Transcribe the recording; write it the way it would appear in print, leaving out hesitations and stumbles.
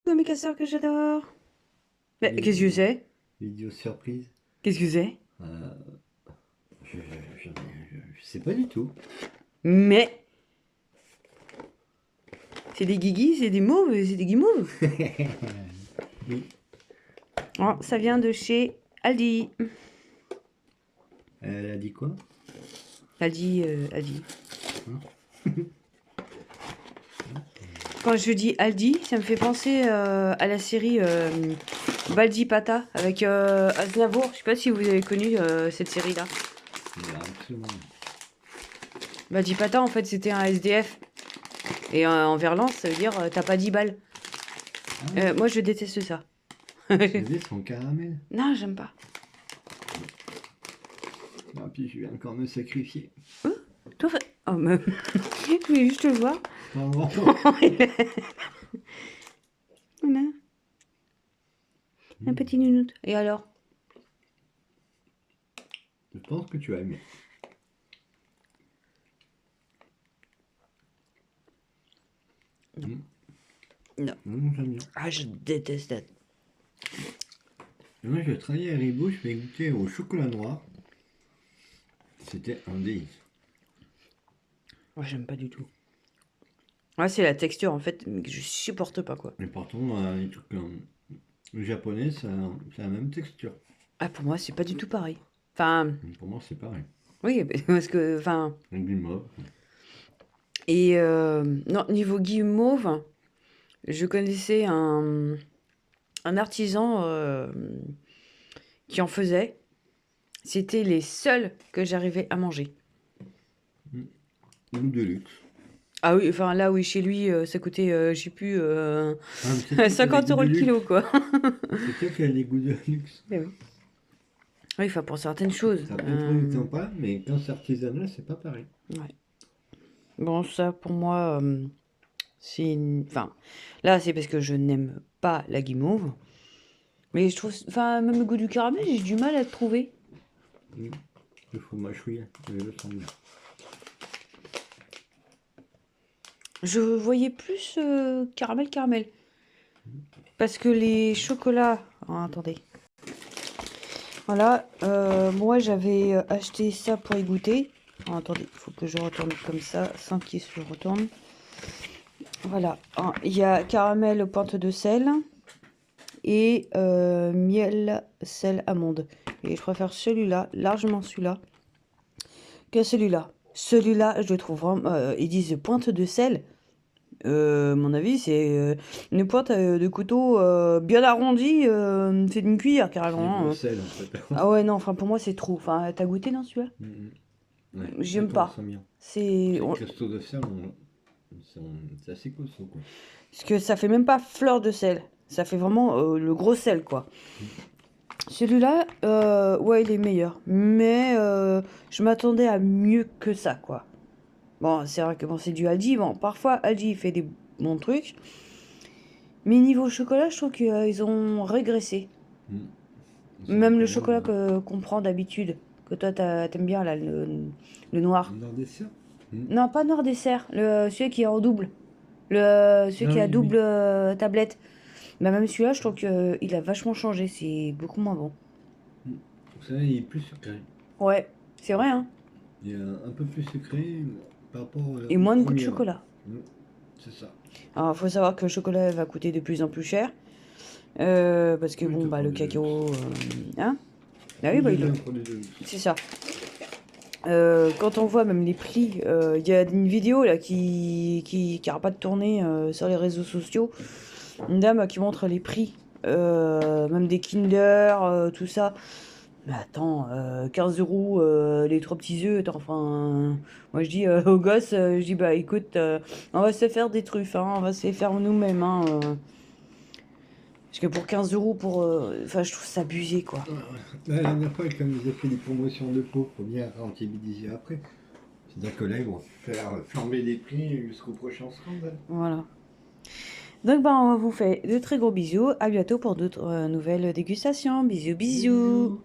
Comme mes casseurs que j'adore. Mais Et qu'est-ce que c'est? vidéo surprise. Qu'est-ce que c'est? Euh, je sais pas du tout. Mais c'est des guigui, c'est des mauves, c'est des guimauves. Oui. Oh, ça vient de chez Aldi. Elle a dit quoi? Aldi. Hein. Quand je dis Aldi, ça me fait penser à la série Baldi Pata avec Aznavour. Je sais pas si vous avez connu cette série-là. Absolument. Baldi Pata, en fait, c'était un SDF. Et en verlan, ça veut dire t'as pas 10 balles. Ah, Moi, je déteste ça. vas-y, son caramel. Non, j'aime pas. Ah, puis je vais encore me sacrifier. Toi, oh, mais... je voulais juste le voir. Pardon. Voilà. Un petit nounoute. Et alors? Je pense que tu vas aimer. Non. J'aime bien. Ah, je déteste ça. Et moi, je travaillais à Ribot, je fais goûter au chocolat noir. C'était un délice. Moi, j'aime pas du tout. Ouais, c'est la texture, en fait, que je supporte pas, quoi. Mais pourtant, les trucs japonais, ça a la même texture. Ah, pour moi, c'est pas du tout pareil. Enfin, Pour moi, c'est pareil. oui, parce que, enfin... Avec du mauve. Et, non, niveau guimauve, je connaissais un artisan qui en faisait. C'était les seuls que j'arrivais à manger. Ou de luxe. Ah oui, enfin là, oui, chez lui, ça coûtait, je sais plus, Ah, mais c'est toi qui as des 50 goûts euros de le luxe. kilo, quoi. C'est toi qui as des goûts de luxe. Eh oui. Oui, enfin, pour certaines choses. Certains trucs sympas, mais quand c'est artisanal, c'est pas pareil. Ouais. Bon, ça, pour moi, Enfin, là, c'est parce que je n'aime pas la guimauve. Mais je trouve... Enfin, même le goût du caramel, j'ai du mal à le trouver. Il faut mâchouiller, je le sens bien. Je voyais plus caramel. Parce que les chocolats... Ah, attendez. Voilà, moi j'avais acheté ça pour y goûter. Ah, attendez, il faut que je retourne comme ça, sans qu'il se retourne. Voilà, ah, il y a caramel pointe de sel et miel, sel, amande. Et je préfère celui-là, largement celui-là, que celui-là. Celui-là, je le trouve vraiment... ils disent pointe de sel. À mon avis, c'est une pointe de couteau bien arrondie. C'est une cuillère C'est du carrément. gros Hein. sel en fait. Ah ouais, non, enfin pour moi c'est trop. Enfin, t'as goûté non celui-là? Ouais, J'aime d'accord, on pas. sent bien. C'est... C'est cristaux de sel, c'est assez costaud quoi. Parce que ça fait même pas fleur de sel. Ça fait vraiment le gros sel, quoi. Celui-là, ouais, il est meilleur. Mais je m'attendais à mieux que ça, quoi. Bon, c'est vrai que bon, c'est du Aldi. Bon, parfois, Aldi il fait des bons trucs. Mais niveau chocolat, je trouve qu'ils ont régressé. Ils sont Même le recommandés. chocolat qu'on prend d'habitude. Que toi, t'aimes bien, là, le noir. Nord dessert. Non, pas noir dessert. Celui qui est en double. Celui Ah qui a oui, double oui. tablette. Bah, même celui-là, je trouve qu'il a vachement changé. C'est beaucoup moins bon. Ça, il est plus sucré. Ouais, c'est vrai, hein. Il est un peu plus sucré par rapport Et au moins de goût de premier. Ouais. chocolat. C'est ça. Alors, il faut savoir que le chocolat va coûter de plus en plus cher. Parce que, Oui, bon, t'as bah, le produit de luxe. cacao... hein. Ah oui, Oui, bah, déjà un produit de luxe. c'est ça. Quand on voit même les prix, il y a une vidéo là qui arrête pas de tourner sur les réseaux sociaux. Une dame qui montre les prix, même des Kinder, tout ça. Mais attends, 15 euros les trois petits œufs. Attends, enfin, moi je dis aux gosses, je dis bah écoute, on va se faire des truffes, hein, on va se les faire nous-mêmes. Hein, parce que pour 15 euros, enfin, je trouve ça abusé quoi. Ouais, ouais. La dernière fois, quand ils ont fait des promotions de pots pour bien rentabiliser après, c'est-à-dire que là, ils vont faire flamber les prix jusqu'au prochain scandale. Voilà. Donc, ben, on vous fait de très gros bisous. À bientôt pour d'autres nouvelles dégustations. Bisous, bisous. Bisous.